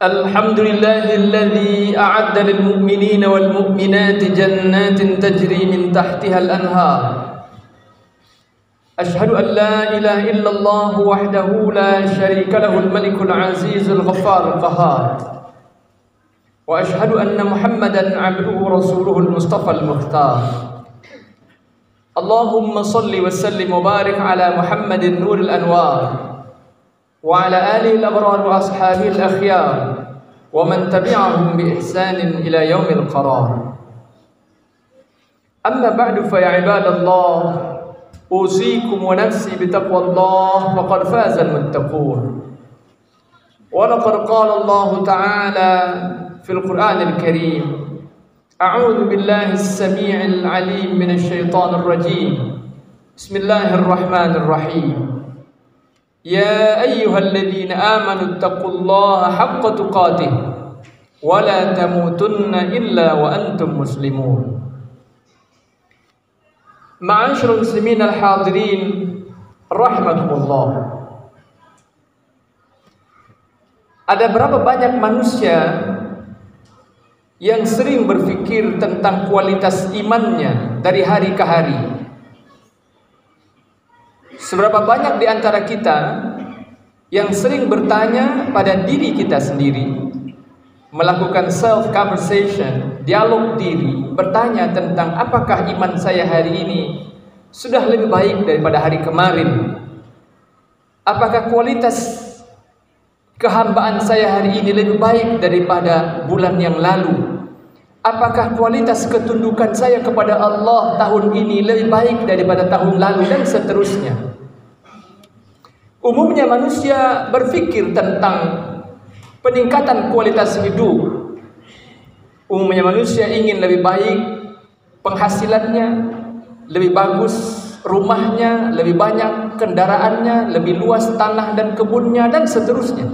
الحمد لله الذي أعد للمؤمنين والمؤمنات جنات تجري من تحتها الأنهار. أشهد أن لا إله إلا الله وحده لا شريك له الملك العزيز الغفار القهار، وأشهد أن محمدا عبده ورسوله المصطفى المختار. اللهم صل وسلم وبارك على محمد نور الأنوار وعلى آله الأبرار وأصحابه الأخيار ومن تبعهم بإحسان إلى يوم القرار. أما بعد فيا عباد الله، أوصيكم ونفسي بتقوى الله فقد فاز المتقون. ولقد قال الله تعالى في القرآن الكريم: أعوذ بالله السميع العليم من الشيطان الرجيم. بسم الله الرحمن الرحيم. يا أيها الذين آمنوا اتقوا الله حق تقاته ولا تموتن إلا وأنتم مسلمون. معاشر المسلمين الحاضرين رحمكم الله. Ada berapa banyak manusia yang sering berfikir tentang kualitas imannya dari hari ke hari? Seberapa banyak di antara kita yang sering bertanya pada diri kita sendiri, melakukan self conversation, dialog diri, bertanya tentang apakah iman saya hari ini sudah lebih baik daripada hari kemarin? Apakah kualitas kehambaan saya hari ini lebih baik daripada bulan yang lalu? Apakah kualitas ketundukan saya kepada Allah tahun ini lebih baik daripada tahun lalu, dan seterusnya. Umumnya manusia berfikir tentang peningkatan kualitas hidup. Umumnya manusia ingin lebih baik penghasilannya, lebih bagus rumahnya, lebih banyak kendaraannya, lebih luas tanah dan kebunnya, dan seterusnya.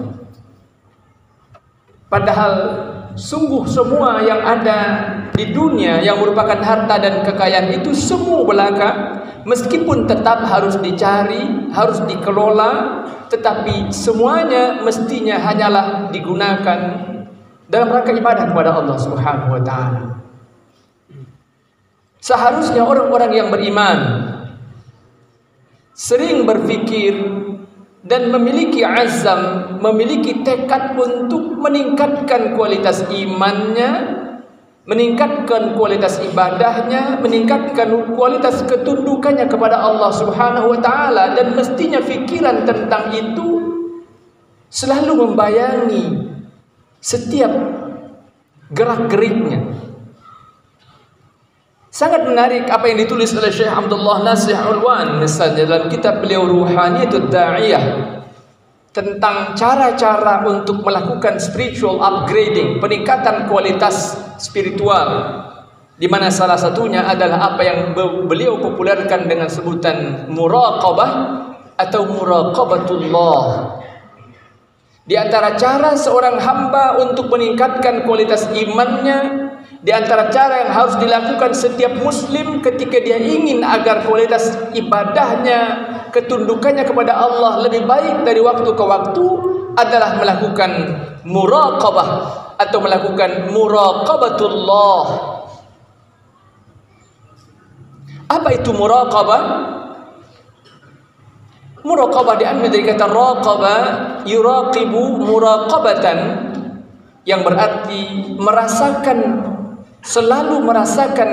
Padahal sungguh semua yang ada di dunia yang merupakan harta dan kekayaan itu semua belaka, meskipun tetap harus dicari, harus dikelola, tetapi semuanya mestinya hanyalah digunakan dalam rangka ibadah kepada Allah Subhanahu wa taala. Seharusnya orang-orang yang beriman sering berfikir dan memiliki azam, memiliki tekad untuk meningkatkan kualitas imannya, meningkatkan kualitas ibadahnya, meningkatkan kualitas ketundukannya kepada Allah Subhanahu wa taala, dan mestinya fikiran tentang itu selalu membayangi setiap gerak-geriknya. Sangat menarik apa yang ditulis oleh Syekh Abdullah Nasih Ulwan misalnya dalam kitab beliau Ruhaniyatud Da'iyah tentang cara-cara untuk melakukan spiritual upgrading, peningkatan kualitas spiritual, di mana salah satunya adalah apa yang beliau populerkan dengan sebutan muraqabah atau muraqabatullah. Di antara cara seorang hamba untuk meningkatkan kualitas imannya, di antara cara yang harus dilakukan setiap muslim ketika dia ingin agar kualitas ibadahnya, ketundukannya kepada Allah lebih baik dari waktu ke waktu, adalah melakukan muraqabah atau melakukan muraqabatullah. Apa itu muraqabah? Muraqabah diambil dari kata raqaba, yuraqibu muraqabatan, yang berarti merasakan, selalu merasakan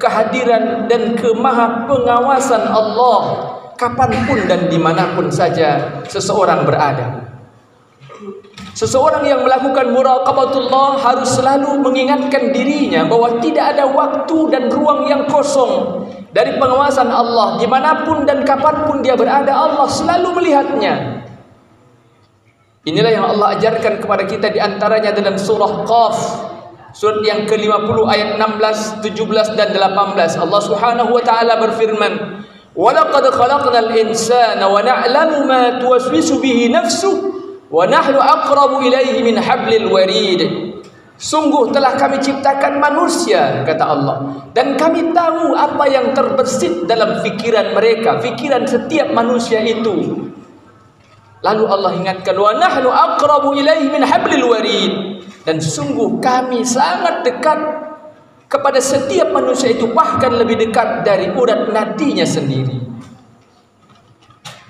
kehadiran dan kemaha pengawasan Allah kapanpun dan dimanapun saja seseorang berada. Seseorang yang melakukan muraqabatullah harus selalu mengingatkan dirinya bahwa tidak ada waktu dan ruang yang kosong dari pengawasan Allah. Dimanapun dan kapanpun dia berada, Allah selalu melihatnya. Inilah yang Allah ajarkan kepada kita di antaranya dalam surah Qaf, surat yang ke-50 ayat 16, 17 dan 18. Allah Subhanahu wa taala berfirman: "Wa laqad khalaqnal insana wa na'lamu ma tuwaswisu bihi nafsuhu wa nahnu aqrabu ilaihi min hablil warid." Sungguh telah kami ciptakan manusia, kata Allah, dan kami tahu apa yang terbersit dalam fikiran mereka, fikiran setiap manusia itu. Lalu Allah ingatkan, wa nahnu aqrabu ilaihi min hablil warid, dan sungguh kami sangat dekat kepada setiap manusia itu, bahkan lebih dekat dari urat nadinya sendiri.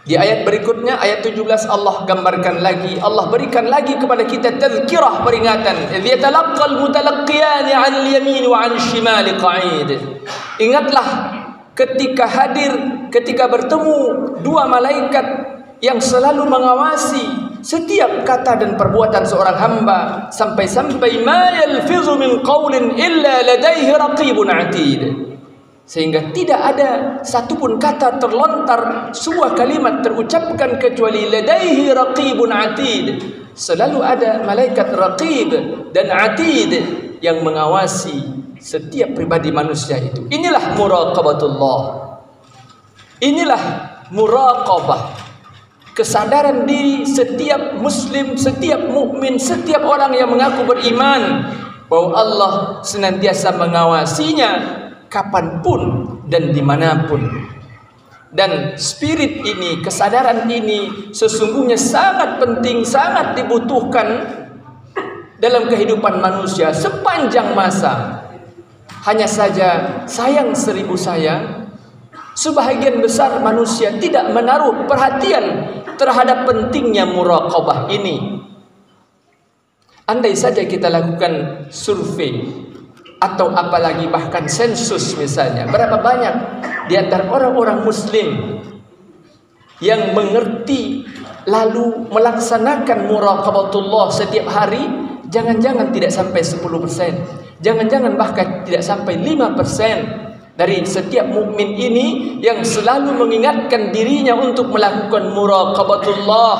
Di ayat berikutnya, ayat 17, Allah gambarkan lagi, Allah berikan lagi kepada kita tazkirah, peringatan. Idh yatalaqqal mutalaqqiyani 'anil yamin wa 'anil shimali qa'id. Ingatlah ketika hadir, ketika bertemu dua malaikat yang selalu mengawasi setiap kata dan perbuatan seorang hamba, sampai-sampai ma yalfizu min qawlin illa ladaihi raqibun 'atid. Sehingga tidak ada satupun kata terlontar, sebuah kalimat terucapkan kecuali ladaihi raqibun atid. Selalu ada malaikat raqib dan atid yang mengawasi setiap pribadi manusia itu. Inilah muraqabatullah. Inilah muraqabah. Kesadaran diri setiap muslim, setiap mukmin, setiap orang yang mengaku beriman bahwa Allah senantiasa mengawasinya kapanpun dan dimanapun. Dan spirit ini, kesadaran ini sesungguhnya sangat penting, sangat dibutuhkan dalam kehidupan manusia sepanjang masa. Hanya saja sayang seribu sayang, sebahagian besar manusia tidak menaruh perhatian terhadap pentingnya muraqabah ini. Andai saja kita lakukan survei atau apalagi bahkan sensus misalnya, berapa banyak di antara orang-orang muslim yang mengerti lalu melaksanakan muraqabatullah setiap hari? Jangan-jangan tidak sampai 10%, jangan-jangan bahkan tidak sampai 5% dari setiap mukmin ini yang selalu mengingatkan dirinya untuk melakukan muraqabatullah.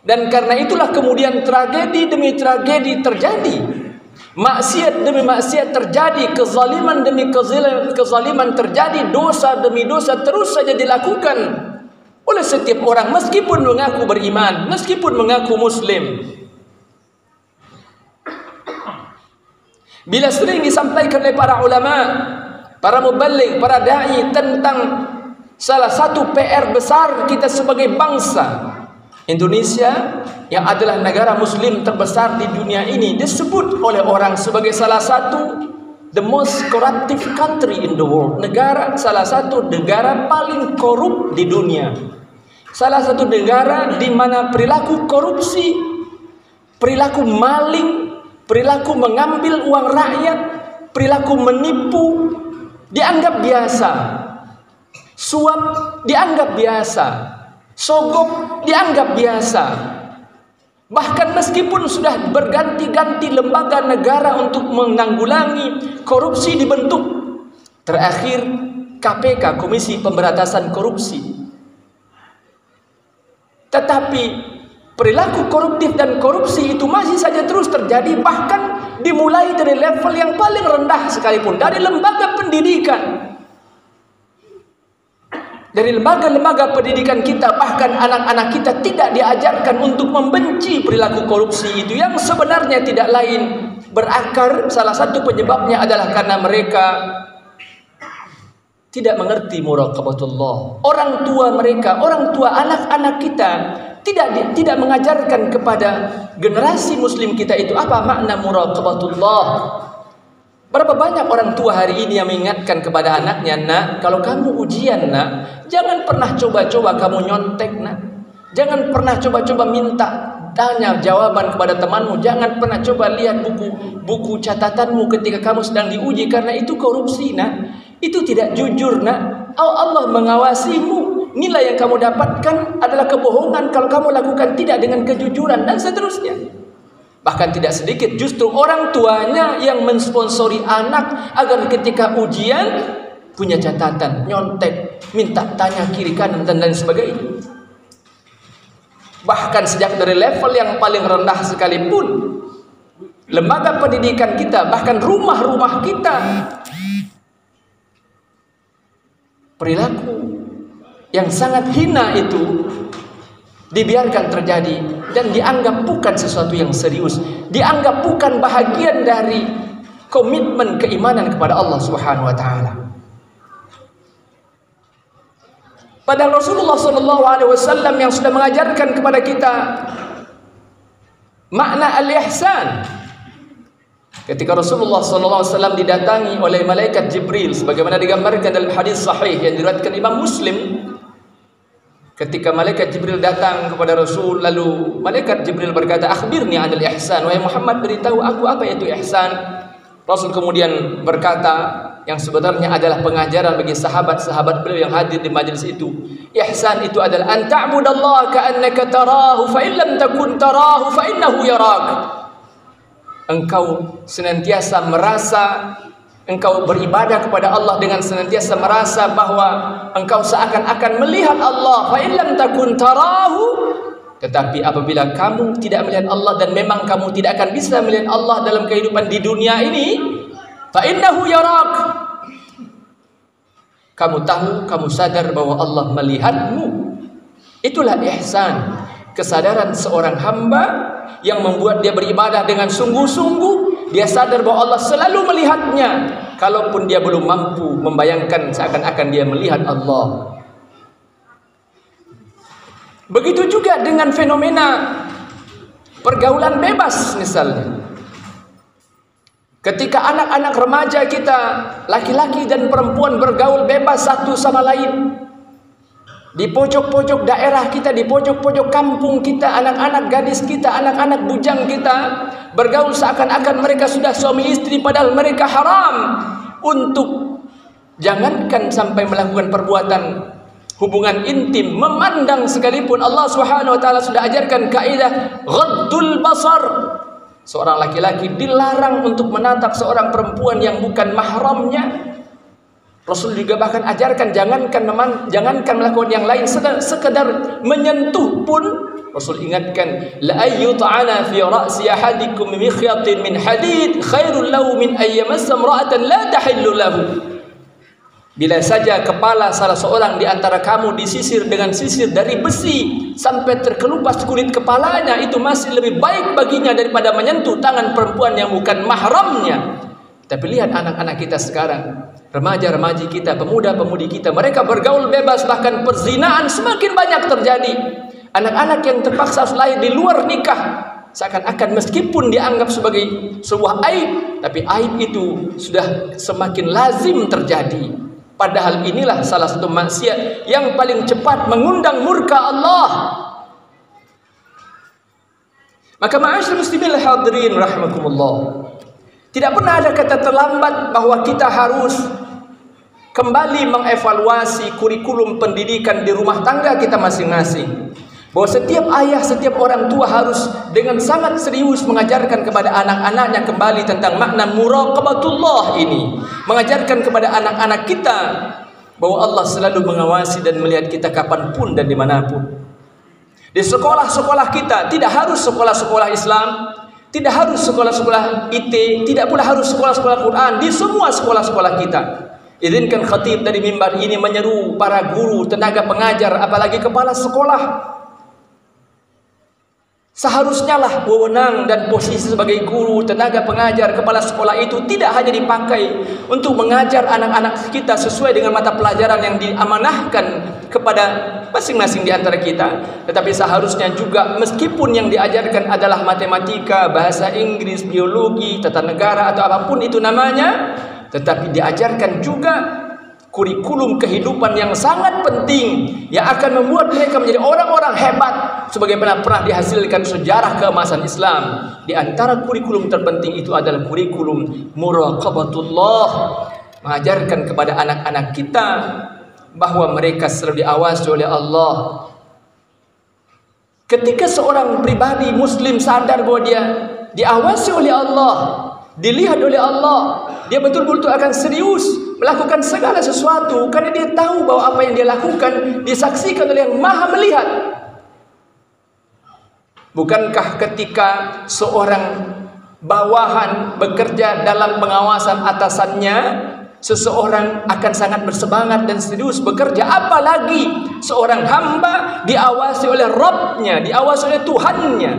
Dan karena itulah kemudian tragedi demi tragedi terjadi, maksiat demi maksiat terjadi, kezaliman demi kezaliman terjadi, dosa demi dosa terus saja dilakukan oleh setiap orang meskipun mengaku beriman, meskipun mengaku muslim. Bila sering disampaikan oleh para ulama, para muballigh, para dai tentang salah satu PR besar kita sebagai bangsa Indonesia yang adalah negara muslim terbesar di dunia ini, disebut oleh orang sebagai salah satu the most corruptive country in the world, salah satu negara paling korup di dunia, salah satu negara di mana perilaku korupsi, perilaku maling, perilaku mengambil uang rakyat, perilaku menipu dianggap biasa, suap dianggap biasa, sogok dianggap biasa. Bahkan meskipun sudah berganti-ganti lembaga negara untuk menanggulangi korupsi dibentuk, terakhir KPK, Komisi Pemberantasan Korupsi, tetapi perilaku koruptif dan korupsi itu masih saja terus terjadi, bahkan dimulai dari level yang paling rendah sekalipun, dari lembaga pendidikan. Dari lembaga-lembaga pendidikan kita, bahkan anak-anak kita tidak diajarkan untuk membenci perilaku korupsi itu, yang sebenarnya tidak lain berakar, salah satu penyebabnya adalah karena mereka tidak mengerti muraqabatullah. Orang tua mereka, orang tua anak-anak kita tidak mengajarkan kepada generasi muslim kita itu apa makna muraqabatullah. Berapa banyak orang tua hari ini yang mengingatkan kepada anaknya, nak, kalau kamu ujian, nak, jangan pernah coba-coba kamu nyontek, nak. Jangan pernah coba-coba minta tanya jawaban kepada temanmu. Jangan pernah coba lihat buku catatanmu ketika kamu sedang diuji, karena itu korupsi, nak. Itu tidak jujur, nak. Allah mengawasimu. Nilai yang kamu dapatkan adalah kebohongan kalau kamu lakukan tidak dengan kejujuran, dan seterusnya. Bahkan tidak sedikit justru orang tuanya yang mensponsori anak agar ketika ujian punya catatan, nyontek, minta tanya kiri kanan dan lain sebagainya. Bahkan sejak dari level yang paling rendah sekalipun, lembaga pendidikan kita, bahkan rumah-rumah kita, perilaku yang sangat hina itu dibiarkan terjadi dan dianggap bukan sesuatu yang serius, dianggap bukan bahagian dari komitmen keimanan kepada Allah Subhanahu wa taala. Padahal Rasulullah SAW yang sudah mengajarkan kepada kita makna al-ihsan. Ketika Rasulullah SAW didatangi oleh malaikat Jibril, sebagaimana digambarkan dalam hadis sahih yang diriwayatkan Imam Muslim, ketika malaikat Jibril datang kepada Rasul, lalu malaikat Jibril berkata, "Akhbirni 'anil ihsan." Wahai Muhammad, beritahu aku apa itu ihsan. Rasul kemudian berkata, yang sebenarnya adalah pengajaran bagi sahabat-sahabat beliau yang hadir di majelis itu. Ihsan itu adalah an ta'budallaha ka'annaka tarahu fa in lam takun tarahu fa innahu yarak. Engkau senantiasa merasa, engkau beribadah kepada Allah dengan senantiasa merasa bahwa engkau seakan-akan melihat Allah. Fa in lam takun tarahu, tetapi apabila kamu tidak melihat Allah dan memang kamu tidak akan bisa melihat Allah dalam kehidupan di dunia ini, fa innahu yarak. Kamu tahu, kamu sadar bahwa Allah melihatmu. Itulah ihsan, kesadaran seorang hamba yang membuat dia beribadah dengan sungguh-sungguh. Dia sadar bahwa Allah selalu melihatnya, kalaupun dia belum mampu membayangkan seakan-akan dia melihat Allah. Begitu juga dengan fenomena pergaulan bebas misalnya. Ketika anak-anak remaja kita, laki-laki dan perempuan bergaul bebas satu sama lain, di pojok-pojok daerah kita, di pojok-pojok kampung kita, anak-anak gadis kita, anak-anak bujang kita bergaul seakan-akan mereka sudah suami istri, padahal mereka haram untuk, jangankan sampai melakukan perbuatan hubungan intim, memandang sekalipun. Allah Subhanahu wa taala sudah ajarkan kaidah ghaddul basar. Seorang laki-laki dilarang untuk menatap seorang perempuan yang bukan mahramnya. Rasul juga bahkan ajarkan jangankan melakukan yang lain, sekedar menyentuh pun Rasul ingatkan, la ayyut'ana fi ra'si ahadikum mikhyatin min hadid khairul lahu min ayyamassa imra'atan la tahillu lahu. Bila saja kepala salah seorang di antara kamu disisir dengan sisir dari besi sampai terkelupas kulit kepalanya, itu masih lebih baik baginya daripada menyentuh tangan perempuan yang bukan mahramnya. Tapi lihat anak-anak kita sekarang, remaja-remaji kita, pemuda-pemudi kita, mereka bergaul bebas, bahkan perzinaan semakin banyak terjadi. Anak-anak yang terpaksa lahir di luar nikah, seakan-akan meskipun dianggap sebagai sebuah aib, tapi aib itu sudah semakin lazim terjadi. Padahal inilah salah satu maksiat yang paling cepat mengundang murka Allah. Maka ma'asyiral muslimin hadirin rahimakumullah, tidak pernah ada kata terlambat bahwa kita harus kembali mengevaluasi kurikulum pendidikan di rumah tangga kita masing-masing. Bahwa setiap ayah, setiap orang tua harus dengan sangat serius mengajarkan kepada anak-anaknya kembali tentang makna muraqabatullah ini. Mengajarkan kepada anak-anak kita bahwa Allah selalu mengawasi dan melihat kita kapanpun dan dimanapun. Di sekolah-sekolah kita, tidak harus sekolah-sekolah Islam, tidak harus sekolah-sekolah IT, tidak pula harus sekolah-sekolah Quran. Di semua sekolah-sekolah kita, izinkan khatib dari mimbar ini menyeru para guru, tenaga pengajar, apalagi kepala sekolah, seharusnya lah wewenang dan posisi sebagai guru, tenaga pengajar, kepala sekolah itu tidak hanya dipakai untuk mengajar anak-anak kita sesuai dengan mata pelajaran yang diamanahkan kepada masing-masing di antara kita, tetapi seharusnya juga meskipun yang diajarkan adalah matematika, bahasa Inggris, biologi, tata negara atau apapun itu namanya, tetapi diajarkan juga kurikulum kehidupan yang sangat penting yang akan membuat mereka menjadi orang-orang hebat sebagaimana pernah dihasilkan sejarah keemasan Islam. Di antara kurikulum terpenting itu adalah kurikulum muraqabatullah, mengajarkan kepada anak-anak kita bahwa mereka selalu diawasi oleh Allah. Ketika seorang pribadi muslim sadar bahwa dia diawasi oleh Allah, dilihat oleh Allah, dia betul-betul akan serius melakukan segala sesuatu karena dia tahu bahwa apa yang dia lakukan disaksikan oleh yang maha melihat. Bukankah ketika seorang bawahan bekerja dalam pengawasan atasannya, seseorang akan sangat bersemangat dan serius bekerja, apalagi seorang hamba diawasi oleh Rabbnya, diawasi oleh Tuhannya,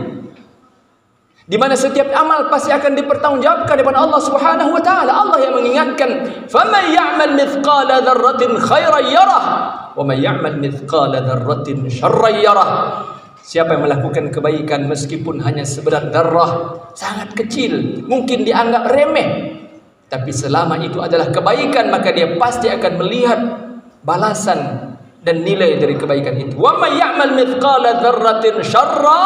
di mana setiap amal pasti akan dipertanggungjawabkan depan Allah Subhanahu wa taala. Allah yang mengingatkan, "Faman ya'mal mithqala dzarratin khairan yarah." wa may ya'mal mithqala dzarratin syarran yarah. Siapa yang melakukan kebaikan meskipun hanya seberat darah, sangat kecil, mungkin dianggap remeh, tapi selama itu adalah kebaikan, maka dia pasti akan melihat balasan dan nilai dari kebaikan itu. Wa may ya'mal mithqala dzarratin syarra,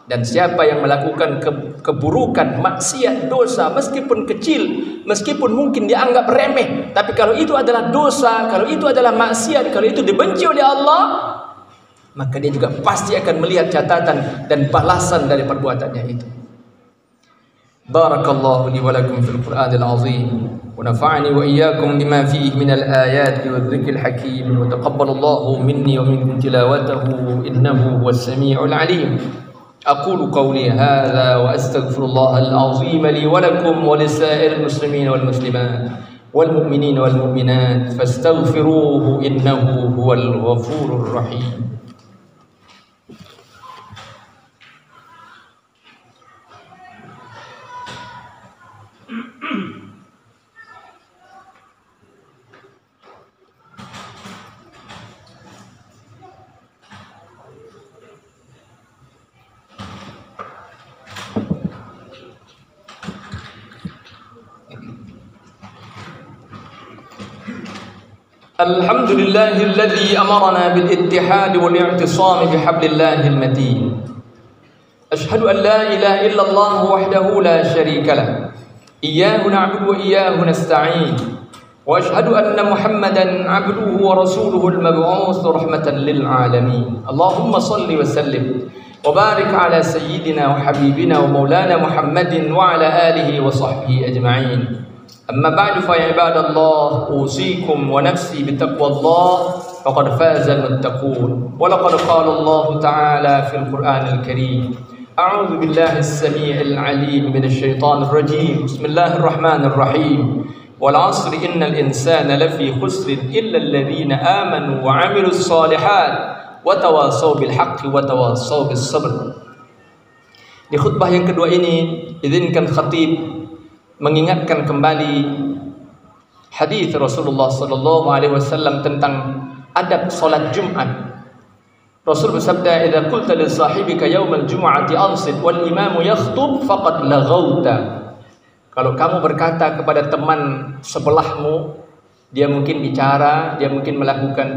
dan siapa yang melakukan keburukan, maksiat, dosa, meskipun kecil, meskipun mungkin dianggap remeh, tapi kalau itu adalah dosa, kalau itu adalah maksiat, kalau itu dibenci oleh Allah, maka dia juga pasti akan melihat catatan dan balasan dari perbuatannya itu. Barakallahu li wa lakum fil Qur'anil azim wa nafa'ani wa iyyakum bima fihi minal ayati wadh-dhikril hakim wa taqabbalallahu minni wa minkum tilawatahu innahu huwas samiul alim. أقول قولي هذا وأستغفر الله العظيم لي ولكم ولسائر المسلمين والمسلمات والمؤمنين والمؤمنات فاستغفروه إنه هو الغفور الرحيم. الحمد لله الذي أمرنا بالاتحاد والاعتصام بحبل الله المتين. أشهد أن لا إله إلا الله وحده لا شريك له إياه نعبد وإياه نستعين وأشهد أن محمدا عبده ورسوله المبعوث رحمة للعالمين. اللهم صل وسلم وبارك على سيدنا وحبيبنا ومولانا محمد وعلى آله وصحبه أجمعين. أما بعد فيا عباد الله أوصيكم ونفسي بتقوى الله فقد فاز المتقون. ولقد قال الله تعالى في القرآن الكريم أعوذ بالله السميع العليم من الشيطان الرجيم بسم الله الرحمن الرحيم والعصر إن الإنسان لفي خسر إلا الذين آمنوا وعملوا الصالحات وتواصوا بالحق وتواصوا بالصبر. Di khutbah yang kedua ini izinkan khatib mengingatkan kembali hadis Rasulullah sallallahu alaihi wasallam tentang adab salat Jumat. Rasul bersabda, "Idza qulta li sahibika yaumal jum'ati ansit wal imamu yakhthub faqad laghauta." Kalau kamu berkata kepada teman sebelahmu, dia mungkin bicara, dia mungkin melakukan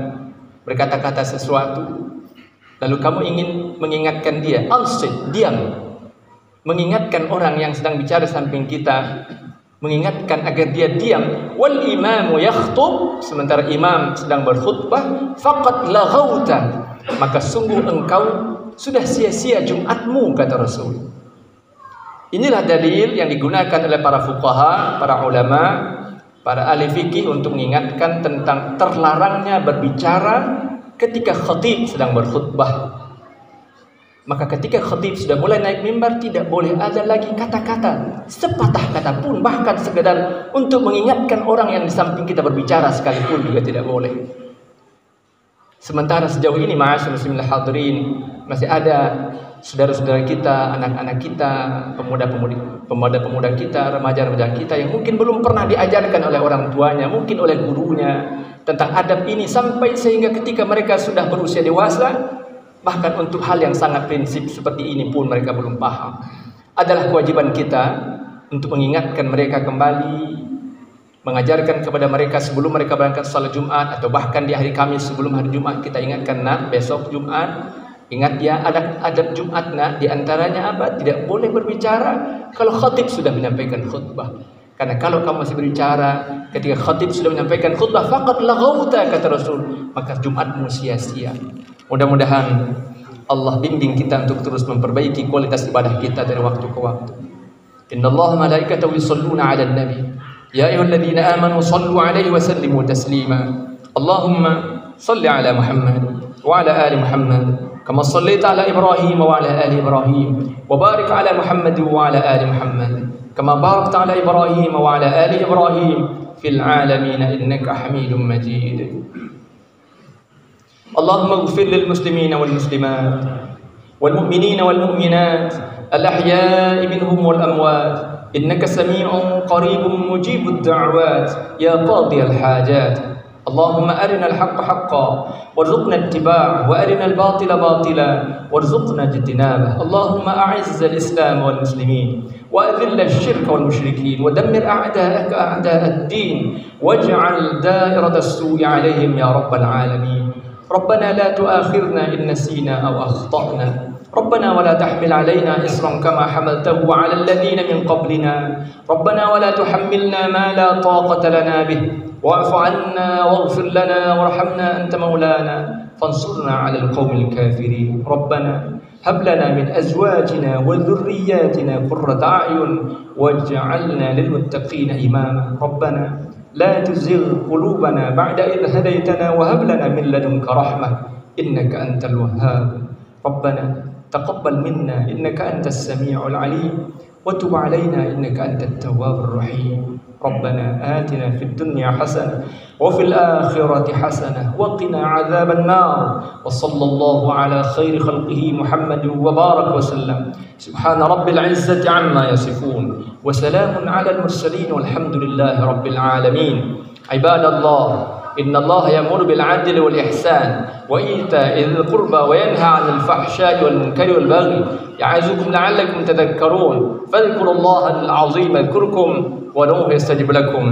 berkata-kata sesuatu, lalu kamu ingin mengingatkan dia, ansit, diam. Mengingatkan orang yang sedang bicara samping kita, mengingatkan agar dia diam. Wal imamu yakhthub, sementara imam sedang berkhutbah, faqad laghauta, maka sungguh engkau sudah sia-sia Jumatmu, kata Rasul. Inilah dalil yang digunakan oleh para fuqaha, para ulama, para ahli fikih untuk mengingatkan tentang terlarangnya berbicara ketika khatib sedang berkhutbah. Maka ketika khatib sudah mulai naik mimbar, tidak boleh ada lagi kata-kata, sepatah kata pun, bahkan sekedar untuk mengingatkan orang yang di samping kita berbicara sekalipun juga tidak boleh. Sementara sejauh ini ma'asyiral muslimin hadirin, masih ada saudara-saudara kita, anak-anak kita, pemuda-pemuda kita, remaja-remaja kita yang mungkin belum pernah diajarkan oleh orang tuanya, mungkin oleh gurunya tentang adab ini, sampai sehingga ketika mereka sudah berusia dewasa, bahkan untuk hal yang sangat prinsip seperti ini pun mereka belum paham. Adalah kewajiban kita untuk mengingatkan mereka kembali, mengajarkan kepada mereka sebelum mereka berangkat salat Jumat, atau bahkan di hari Kamis sebelum hari Jumat kita ingatkan, nak, besok Jumat, ingat ya adab Jumat, nak, diantaranya apa? Tidak boleh berbicara kalau khatib sudah menyampaikan khutbah. Karena kalau kamu masih berbicara ketika khatib sudah menyampaikan khutbah, faqad laghauta, kata Rasul, maka Jumatmu sia-sia. Mudah-mudahan Allah bimbing kita untuk terus memperbaiki kualitas ibadah kita dari waktu ke waktu. Innallaha malaikatahu yusholluna 'alan nabi ya ayyuhalladzina amanu shallu 'alaihi wa sallimu taslima. Allahumma shalli 'ala Muhammad wa 'ala ali Muhammad kama shallaita 'ala Ibrahim wa 'ala ali Ibrahim wa barik 'ala Muhammad wa 'ala ali Muhammad kama barakta 'ala Ibrahim wa 'ala ali Ibrahim fil 'alamin innaka Hamidum Majid. اللهم اغفر للمسلمين والمسلمات والمؤمنين والمؤمنات الأحياء منهم والأموات إنك سميع قريب مجيب الدعوات يا قاضي الحاجات اللهم أرنا الحق حقا وارزقنا اتباعه وأرنا الباطل باطلا وارزقنا اجتنابه. اللهم أعز الإسلام والمسلمين وأذل الشرك والمشركين ودمر أعداءك أعداء الدين واجعل دائرة السوء عليهم يا رب العالمين. ربنا لا تؤاخذنا إن نسينا أو أخطأنا. ربنا ولا تحمل علينا إصرا كما حملته على الذين من قبلنا. ربنا ولا تحملنا ما لا طاقة لنا به. واعف عنا واغفر لنا وارحمنا أنت مولانا فانصرنا على القوم الكافرين. ربنا هب لنا من أزواجنا وذرياتنا قرة أعين واجعلنا للمتقين إماما. ربنا لا تزغ قلوبنا بعد إذ هديتنا وهب لنا من لدنك رحمة إنك أنت الوهاب. ربنا تقبل منا إنك أنت السميع العليم وتب علينا إنك أنت التواب الرحيم. ربنا آتنا في الدنيا حسنة وفي الآخرة حسنة وقنا عذاب النار. وصلى الله على خير خلقه محمد وبارك وسلم. سبحان رب العزة عما يصفون وسلام على المرسلين والحمد لله رب العالمين. عباد الله، إن الله يأمر بالعدل والإحسان وإيتاء ذي القربى وينهى عن الفحشاء والمنكر والبغي يعظكم لعلكم تذكرون. فاذكروا الله العظيم يذكركم ودعوه يستجب لكم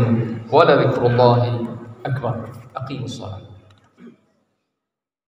ولذكر الله أكبر. أقيموا الصلاة.